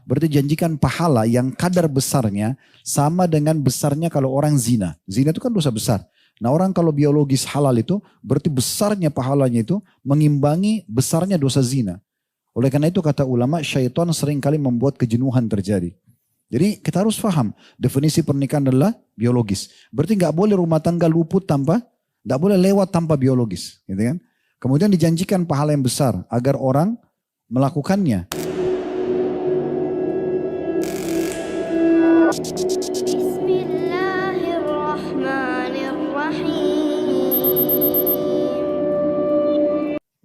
Berarti janjikan pahala yang kadar besarnya sama dengan besarnya kalau orang zina. Zina itu kan dosa besar. Nah orang kalau biologis halal itu berarti besarnya pahalanya itu mengimbangi besarnya dosa zina. Oleh karena itu kata ulama syaitan seringkali membuat kejenuhan terjadi. Jadi kita harus paham definisi pernikahan adalah biologis. Berarti nggak boleh rumah tangga luput tanpa, nggak boleh lewat tanpa biologis. Gitu kan? Kemudian dijanjikan pahala yang besar agar orang melakukannya.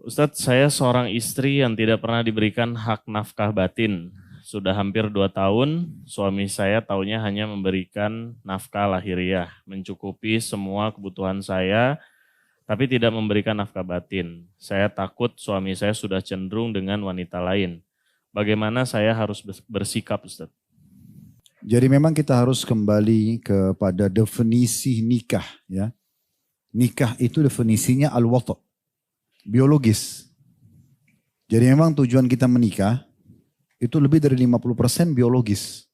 Ustadz, saya seorang istri yang tidak pernah diberikan hak nafkah batin. Sudah hampir 2 tahun, suami saya taunya hanya memberikan nafkah lahiriah, mencukupi semua kebutuhan saya, tapi tidak memberikan nafkah batin. Saya takut suami saya sudah cenderung dengan wanita lain. Bagaimana saya harus bersikap, Ustadz? Jadi memang kita harus kembali kepada definisi nikah. Ya. Nikah itu definisinya al-wata'. Biologis. Jadi memang tujuan kita menikah itu lebih dari 50% biologis.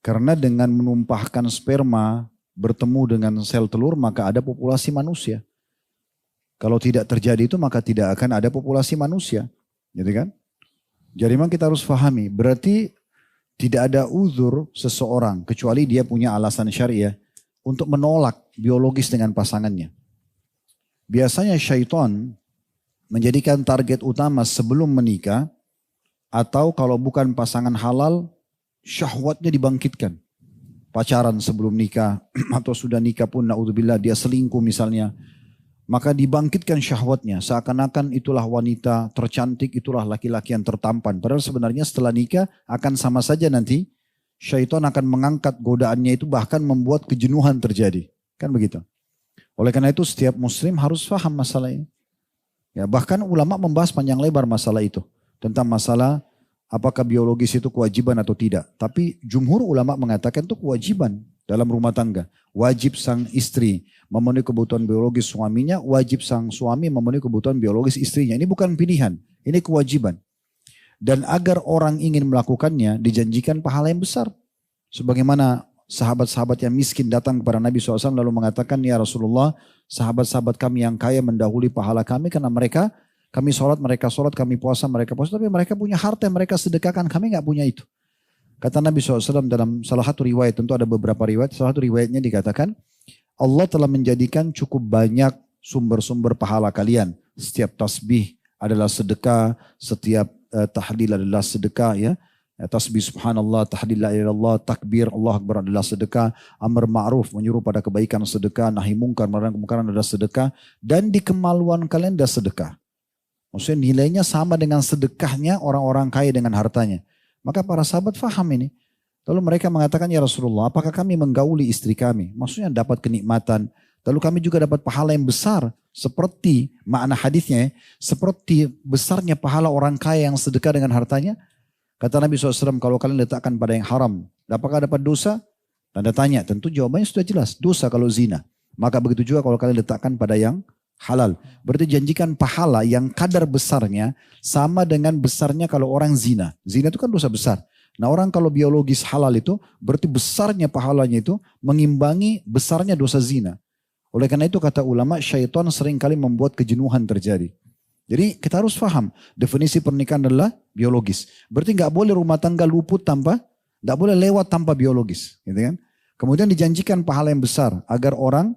Karena dengan menumpahkan sperma bertemu dengan sel telur maka ada populasi manusia. Kalau tidak terjadi itu maka tidak akan ada populasi manusia. Gitu kan? Jadi memang kita harus pahami. Berarti tidak ada uzur seseorang kecuali dia punya alasan syariah untuk menolak biologis dengan pasangannya. Biasanya syaitan menjadikan target utama sebelum menikah atau kalau bukan pasangan halal syahwatnya dibangkitkan. Pacaran sebelum nikah atau sudah nikah pun naudzubillah dia selingkuh misalnya. Maka dibangkitkan syahwatnya seakan-akan itulah wanita tercantik, itulah laki-laki yang tertampan. Padahal sebenarnya setelah nikah akan sama saja nanti syaitan akan mengangkat godaannya itu bahkan membuat kejenuhan terjadi. Kan begitu. Oleh karena itu setiap muslim harus paham masalah ini. Ya, bahkan ulama membahas panjang lebar masalah itu. Tentang masalah apakah biologis itu kewajiban atau tidak. Tapi jumhur ulama mengatakan itu kewajiban dalam rumah tangga. Wajib sang istri memenuhi kebutuhan biologis suaminya. Wajib sang suami memenuhi kebutuhan biologis istrinya. Ini bukan pilihan, ini kewajiban. Dan agar orang ingin melakukannya dijanjikan pahala yang besar. Sebagaimana sahabat-sahabat yang miskin datang kepada Nabi SAW lalu mengatakan, ya Rasulullah, sahabat-sahabat kami yang kaya mendahului pahala kami karena kami sholat, kami puasa, mereka puasa. Tapi mereka punya harta yang mereka sedekahkan, kami nggak punya itu. Kata Nabi SAW dalam salah satu riwayat, tentu ada beberapa riwayat, salah satu riwayatnya dikatakan, Allah telah menjadikan cukup banyak sumber-sumber pahala kalian. Setiap tasbih adalah sedekah, setiap tahlil adalah sedekah ya. Tasbih subhanallah, tahlil la ilaha illallah, takbir Allah akbar adalah sedekah, amar ma'ruf menyuruh pada kebaikan sedekah, nahi mungkar melarang kemungkaran adalah sedekah, dan di kemaluan kalian adalah sedekah. Maksudnya nilainya sama dengan sedekahnya orang-orang kaya dengan hartanya. Maka para sahabat faham ini. Lalu mereka mengatakan, ya Rasulullah, apakah kami menggauli istri kami? Maksudnya dapat kenikmatan. Lalu kami juga dapat pahala yang besar. Seperti makna hadisnya, seperti besarnya pahala orang kaya yang sedekah dengan hartanya. Kata Nabi SAW, kalau kalian letakkan pada yang haram, apakah dapat dosa? Tanda tanya, tentu jawabannya sudah jelas. Dosa kalau zina. Maka begitu juga kalau kalian letakkan pada yang halal. Berarti janjikan pahala yang kadar besarnya sama dengan besarnya kalau orang zina. Zina itu kan dosa besar. Nah orang kalau biologis halal itu berarti besarnya pahalanya itu mengimbangi besarnya dosa zina. Oleh karena itu kata ulama syaitan seringkali membuat kejenuhan terjadi. Jadi kita harus paham definisi pernikahan adalah biologis. Berarti nggak boleh rumah tangga luput tanpa, nggak boleh lewat tanpa biologis, gitu kan? Kemudian dijanjikan pahala yang besar agar orang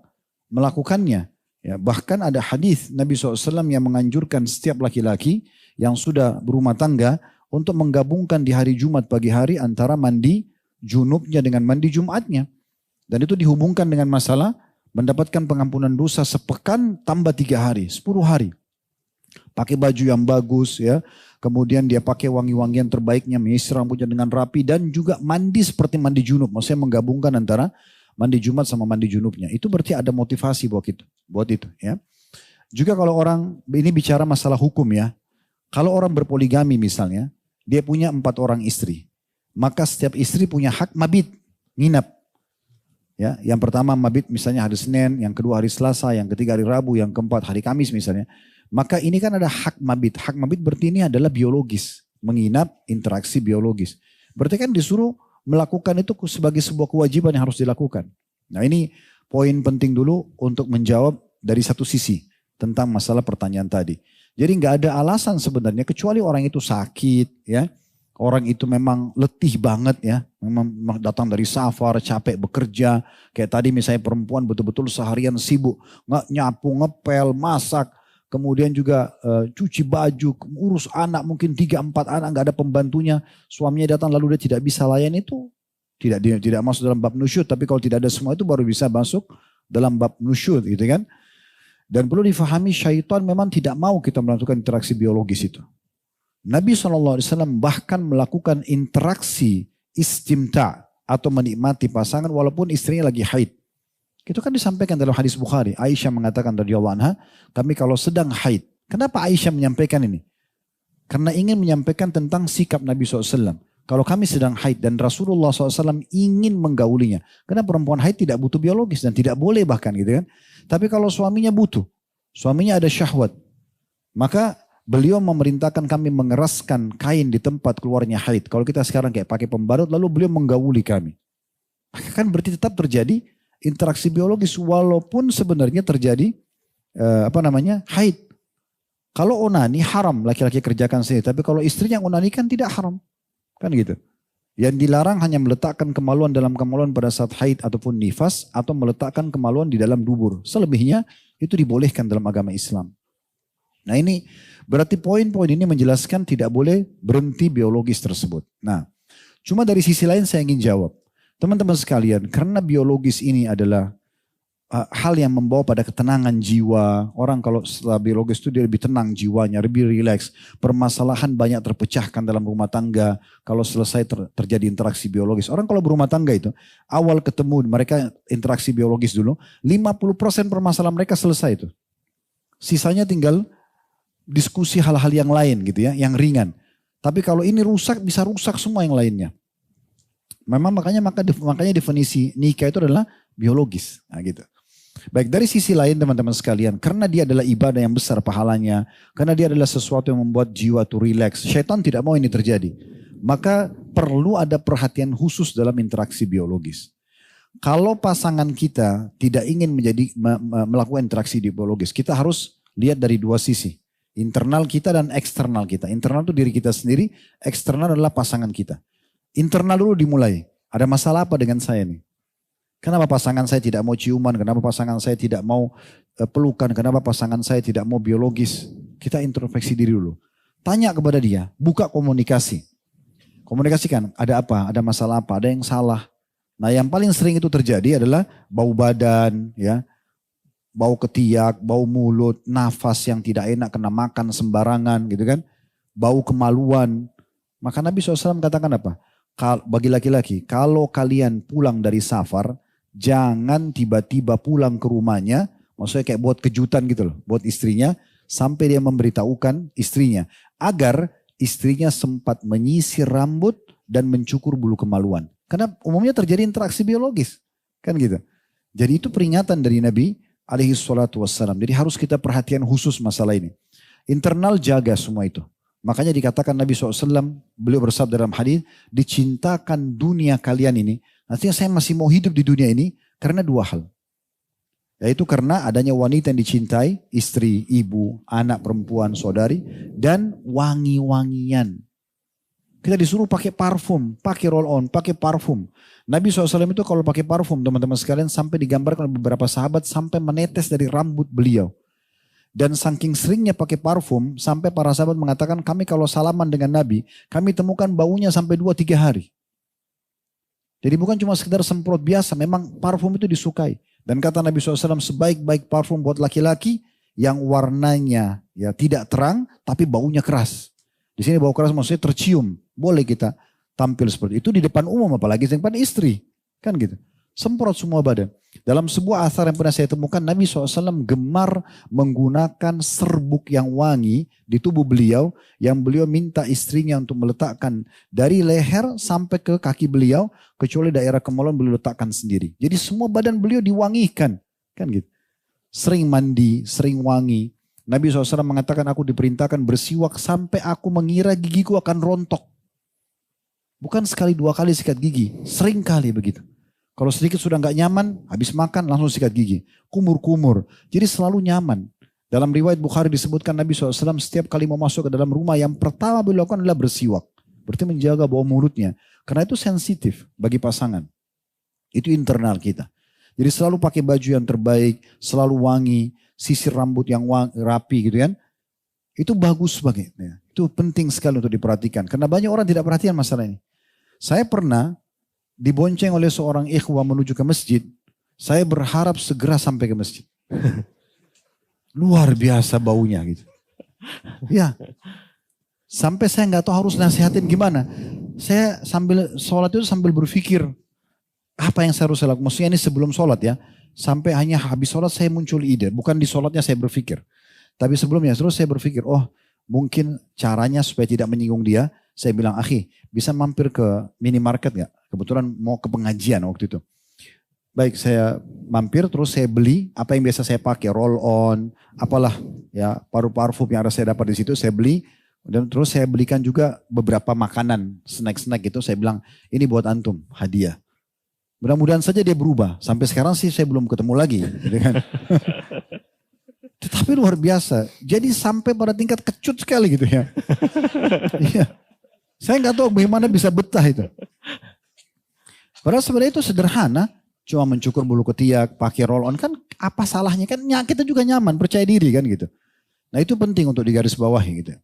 melakukannya. Ya, bahkan ada hadis Nabi SAW yang menganjurkan setiap laki-laki yang sudah berumah tangga untuk menggabungkan di hari Jumat pagi hari antara mandi junubnya dengan mandi Jumatnya. Dan itu dihubungkan dengan masalah mendapatkan pengampunan dosa sepekan tambah 3 hari, 10 hari. Pakai baju yang bagus ya. Kemudian dia pakai wangi-wangian terbaiknya, menyisir rambutnya dengan rapi dan juga mandi seperti mandi junub. Maksudnya menggabungkan antara mandi Jumat sama mandi junubnya. Itu berarti ada motivasi buat itu ya. Juga kalau orang ini bicara masalah hukum ya. Kalau orang berpoligami misalnya, dia punya 4 orang istri. Maka setiap istri punya hak mabit, nginap. Ya, yang pertama mabit misalnya hari Senin, yang kedua hari Selasa, yang ketiga hari Rabu, yang keempat hari Kamis misalnya. Maka ini kan ada hak mabit. Hak mabit berarti ini adalah biologis. Menginap interaksi biologis. Berarti kan disuruh melakukan itu sebagai sebuah kewajiban yang harus dilakukan. Nah ini poin penting dulu untuk menjawab dari satu sisi tentang masalah pertanyaan tadi. Jadi nggak ada alasan sebenarnya kecuali orang itu sakit ya. Orang itu memang letih banget ya. Memang datang dari safar, capek bekerja. Kayak tadi misalnya perempuan betul-betul seharian sibuk. Nyapu, ngepel, masak. Kemudian juga cuci baju, urus anak mungkin 3-4 anak nggak ada pembantunya. Suaminya datang lalu dia tidak bisa layan itu. Tidak masuk dalam bab nusyud. Tapi kalau tidak ada semua itu baru bisa masuk dalam bab nusyud gitu kan. Dan perlu difahami syaitan memang tidak mau kita melakukan interaksi biologis itu. Nabi SAW bahkan melakukan interaksi istimta atau menikmati pasangan walaupun istrinya lagi haid. Itu kan disampaikan dalam hadis Bukhari. Aisyah mengatakan radhiyallahu anha, kami kalau sedang haid. Kenapa Aisyah menyampaikan ini? Karena ingin menyampaikan tentang sikap Nabi SAW. Kalau kami sedang haid dan Rasulullah SAW ingin menggaulinya. Karena perempuan haid tidak butuh biologis dan tidak boleh bahkan gitu kan. Tapi kalau suaminya butuh, suaminya ada syahwat, maka beliau memerintahkan kami mengeraskan kain di tempat keluarnya haid. Kalau kita sekarang kayak pakai pembalut lalu beliau menggauli kami. Kan berarti tetap terjadi interaksi biologis walaupun sebenarnya terjadi haid. Kalau onani haram laki-laki kerjakan sendiri. Tapi kalau istrinya onani kan tidak haram. Kan gitu. Yang dilarang hanya meletakkan kemaluan dalam kemaluan pada saat haid ataupun nifas. Atau meletakkan kemaluan di dalam dubur. Selebihnya itu dibolehkan dalam agama Islam. Nah ini berarti poin-poin ini menjelaskan tidak boleh berhenti biologis tersebut. Nah cuma dari sisi lain saya ingin jawab. Teman-teman sekalian, karena biologis ini adalah hal yang membawa pada ketenangan jiwa. Orang kalau setelah biologis itu dia lebih tenang jiwanya, lebih rileks. Permasalahan banyak terpecahkan dalam rumah tangga kalau selesai terjadi interaksi biologis. Orang kalau berumah tangga itu, awal ketemu mereka interaksi biologis dulu, 50% permasalahan mereka selesai itu. Sisanya tinggal diskusi hal-hal yang lain gitu ya, yang ringan. Tapi kalau ini rusak, bisa rusak semua yang lainnya. Memang makanya definisi nikah itu adalah biologis. Nah, gitu. Baik, dari sisi lain teman-teman sekalian, karena dia adalah ibadah yang besar pahalanya, karena dia adalah sesuatu yang membuat jiwa itu rileks, syaitan tidak mau ini terjadi. Maka perlu ada perhatian khusus dalam interaksi biologis. Kalau pasangan kita tidak ingin melakukan interaksi biologis, kita harus lihat dari dua sisi. Internal kita dan eksternal kita. Internal itu diri kita sendiri, eksternal adalah pasangan kita. Internal dulu dimulai. Ada masalah apa dengan saya nih? Kenapa pasangan saya tidak mau ciuman? Kenapa pasangan saya tidak mau pelukan? Kenapa pasangan saya tidak mau biologis? Kita introspeksi diri dulu. Tanya kepada dia, buka komunikasi. Komunikasikan, ada apa? Ada masalah apa? Ada yang salah? Nah yang paling sering itu terjadi adalah bau badan, ya, bau ketiak, bau mulut, nafas yang tidak enak kena makan sembarangan gitu kan. Bau kemaluan. Maka Nabi SAW katakan apa? Bagi laki-laki, kalau kalian pulang dari safar, jangan tiba-tiba pulang ke rumahnya. Maksudnya kayak buat kejutan gitu loh, buat istrinya. Sampai dia memberitahukan istrinya. Agar istrinya sempat menyisir rambut dan mencukur bulu kemaluan. Karena umumnya terjadi interaksi biologis. Kan gitu. Jadi itu peringatan dari Nabi SAW. Jadi harus kita perhatian khusus masalah ini. Internal jaga semua itu. Makanya dikatakan Nabi SAW, beliau bersabda dalam hadis, dicintakan dunia kalian ini. Artinya saya masih mau hidup di dunia ini karena dua hal. Yaitu karena adanya wanita yang dicintai, istri, ibu, anak, perempuan, saudari, dan wangi-wangian. Kita disuruh pakai parfum, pakai roll on, pakai parfum. Nabi SAW itu kalau pakai parfum teman-teman sekalian sampai digambarkan beberapa sahabat sampai menetes dari rambut beliau. Dan saking seringnya pakai parfum sampai para sahabat mengatakan kami kalau salaman dengan Nabi, kami temukan baunya sampai 2-3 hari. Jadi bukan cuma sekedar semprot biasa, memang parfum itu disukai. Dan kata Nabi SAW sebaik-baik parfum buat laki-laki yang warnanya ya tidak terang tapi baunya keras. Di sini bau keras maksudnya tercium. Boleh kita tampil seperti itu di depan umum apalagi di depan istri. Kan gitu. Semprot semua badan. Dalam sebuah asar yang pernah saya temukan, Nabi SAW gemar menggunakan serbuk yang wangi di tubuh beliau, yang beliau minta istrinya untuk meletakkan dari leher sampai ke kaki beliau, kecuali daerah kemaluan beliau letakkan sendiri. Jadi semua badan beliau diwangikan. Kan gitu. Sering mandi, sering wangi. Nabi SAW mengatakan aku diperintahkan bersiwak sampai aku mengira gigiku akan rontok. Bukan sekali 2 kali sikat gigi, sering kali begitu. Kalau sedikit sudah nggak nyaman, habis makan langsung sikat gigi. Kumur-kumur, jadi selalu nyaman. Dalam riwayat Bukhari disebutkan Nabi SAW setiap kali mau masuk ke dalam rumah yang pertama beliau lakukan adalah bersiwak. Berarti menjaga bau mulutnya. Karena itu sensitif bagi pasangan. Itu internal kita. Jadi selalu pakai baju yang terbaik, selalu wangi, sisir rambut yang rapi gitu kan. Itu bagus banget. Ya. Itu penting sekali untuk diperhatikan. Karena banyak orang tidak perhatian masalah ini. Saya pernah dibonceng oleh seorang ikhwah menuju ke masjid. Saya berharap segera sampai ke masjid. Luar biasa baunya gitu. Ya. Sampai saya nggak tahu harus nasihatin gimana. Saya sambil sholat itu sambil berpikir. Apa yang saya harus lakukan? Maksudnya ini sebelum sholat ya. Sampai hanya habis sholat saya muncul ide. Bukan di sholatnya saya berpikir. Tapi sebelumnya terus saya berpikir. Oh mungkin caranya supaya tidak menyinggung dia. Saya bilang, akhi bisa mampir ke minimarket gak? Kebetulan mau ke pengajian waktu itu. Baik, saya mampir terus saya beli apa yang biasa saya pakai, roll on, apalah ya parfum yang ada saya dapat di situ saya beli. Dan terus saya belikan juga beberapa makanan, snack-snack gitu. Saya bilang, ini buat antum, hadiah. Mudah-mudahan saja dia berubah. Sampai sekarang sih saya belum ketemu lagi. Gitu kan. Tetapi luar biasa. Jadi sampai pada tingkat kecut sekali gitu ya. Iya. Saya nggak tahu bagaimana bisa betah itu. Padahal sebenarnya itu sederhana. Cuma mencukur bulu ketiak, pakai roll on. Kan apa salahnya? Kan kita juga nyaman, percaya diri kan gitu. Nah itu penting untuk digarisbawahi gitu.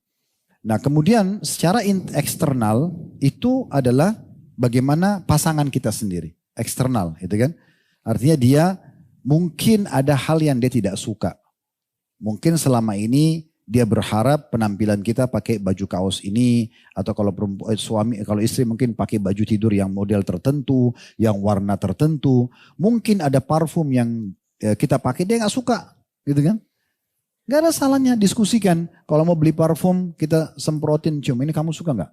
Nah kemudian secara eksternal itu adalah bagaimana pasangan kita sendiri. Eksternal gitu kan. Artinya dia mungkin ada hal yang dia tidak suka. Mungkin selama ini dia berharap penampilan kita pakai baju kaos ini. Atau kalau kalau istri mungkin pakai baju tidur yang model tertentu. Yang warna tertentu. Mungkin ada parfum yang kita pakai dia gak suka gitu kan. Gak ada salahnya diskusikan. Kalau mau beli parfum kita semprotin cium. Ini kamu suka gak?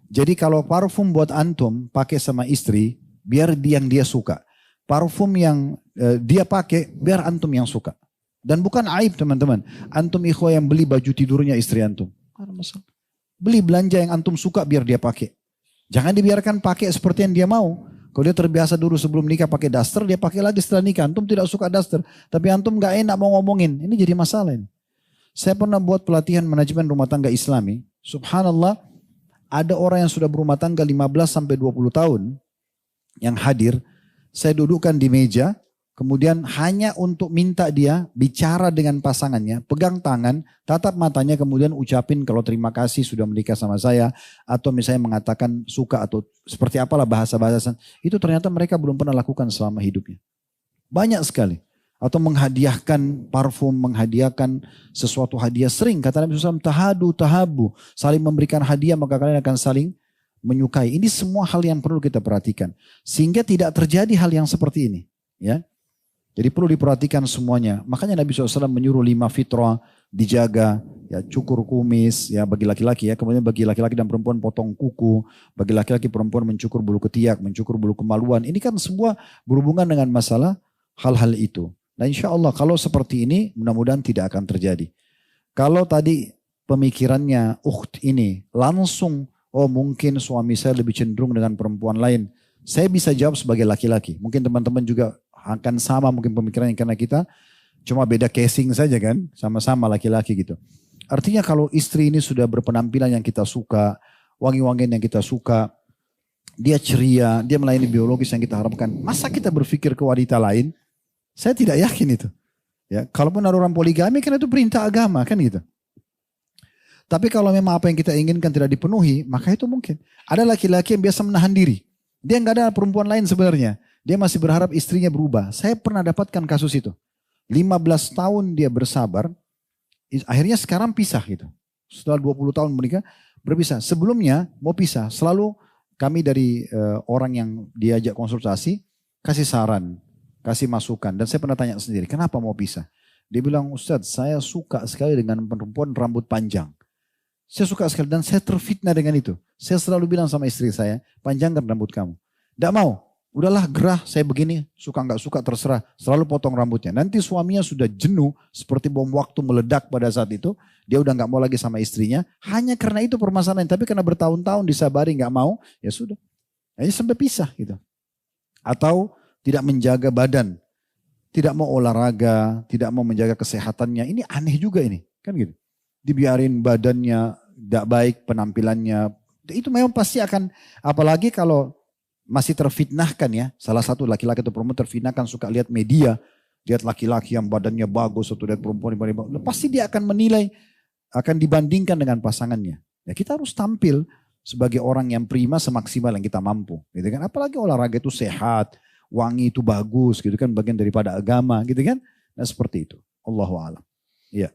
Jadi kalau parfum buat antum pakai sama istri. Biar dia suka. Parfum yang dia pakai biar antum yang suka. Dan bukan aib teman-teman. Antum ikhwah yang beli baju tidurnya istri antum. Beli belanja yang antum suka biar dia pakai. Jangan dibiarkan pakai seperti yang dia mau. Kalau dia terbiasa dulu sebelum nikah pakai daster, dia pakai lagi setelah nikah. Antum tidak suka daster. Tapi antum gak enak mau ngomongin. Ini jadi masalah ini. Saya pernah buat pelatihan manajemen rumah tangga Islami. Subhanallah. Ada orang yang sudah berumah tangga 15 sampai 20 tahun. Yang hadir. Saya dudukkan di meja. Kemudian hanya untuk minta dia bicara dengan pasangannya, pegang tangan, tatap matanya, kemudian ucapin kalau terima kasih sudah menikah sama saya, atau misalnya mengatakan suka atau seperti apalah bahasa-bahasa. Itu ternyata mereka belum pernah lakukan selama hidupnya. Banyak sekali. Atau menghadiahkan parfum, menghadiahkan sesuatu hadiah. Sering kata Nabi SAW, tahadu, tahabu. Saling memberikan hadiah maka kalian akan saling menyukai. Ini semua hal yang perlu kita perhatikan. Sehingga tidak terjadi hal yang seperti ini. Ya. Jadi perlu diperhatikan semuanya. Makanya Nabi SAW menyuruh 5 fitrah dijaga. Ya, cukur kumis ya bagi laki-laki ya. Kemudian bagi laki-laki dan perempuan potong kuku. Bagi laki-laki perempuan mencukur bulu ketiak, mencukur bulu kemaluan. Ini kan semua berhubungan dengan masalah hal-hal itu. Nah insya Allah kalau seperti ini mudah-mudahan tidak akan terjadi. Kalau tadi pemikirannya ini langsung oh mungkin suami saya lebih cenderung dengan perempuan lain. Saya bisa jawab sebagai laki-laki. Mungkin teman-teman juga akan sama mungkin pemikirannya karena kita cuma beda casing saja kan. Sama-sama laki-laki gitu. Artinya kalau istri ini sudah berpenampilan yang kita suka. Wangi-wangian yang kita suka. Dia ceria. Dia melayani biologis yang kita harapkan. Masa kita berpikir ke wanita lain? Saya tidak yakin itu. Ya, kalaupun ada orang poligami kan itu perintah agama kan gitu. Tapi kalau memang apa yang kita inginkan tidak dipenuhi. Maka itu mungkin. Ada laki-laki yang biasa menahan diri. Dia nggak ada perempuan lain sebenarnya. Dia masih berharap istrinya berubah. Saya pernah dapatkan kasus itu. 15 tahun dia bersabar. Akhirnya sekarang pisah gitu. Setelah 20 tahun menikah berpisah. Sebelumnya mau pisah. Selalu kami dari orang yang diajak konsultasi. Kasih saran. Kasih masukan. Dan saya pernah tanya sendiri. Kenapa mau pisah? Dia bilang Ustadz saya suka sekali dengan perempuan rambut panjang. Saya suka sekali dan saya terfitnah dengan itu. Saya selalu bilang sama istri saya. Panjangkan rambut kamu. Tidak mau. Udahlah gerah, saya begini, suka nggak suka terserah. Selalu potong rambutnya. Nanti suaminya sudah jenuh, seperti bom waktu meledak pada saat itu. Dia udah nggak mau lagi sama istrinya. Hanya karena itu permasalahan. Tapi karena bertahun-tahun disabari nggak mau, ya sudah. Hanya sampai pisah gitu. Atau tidak menjaga badan. Tidak mau olahraga, tidak mau menjaga kesehatannya. Ini aneh juga ini. Kan gitu. Dibiarin badannya tidak baik, penampilannya. Itu memang pasti akan, apalagi kalau masih terfitnahkan ya. Salah satu laki-laki atau perempuan terfitnahkan suka lihat media. Lihat laki-laki yang badannya bagus atau lihat perempuan yang badannya bagus. Pasti dia akan menilai, akan dibandingkan dengan pasangannya. Ya kita harus tampil sebagai orang yang prima semaksimal yang kita mampu. Gitu kan? Apalagi olahraga itu sehat, wangi itu bagus gitu kan. Bagian daripada agama gitu kan. Nah seperti itu. Allahu a'lam. Iya.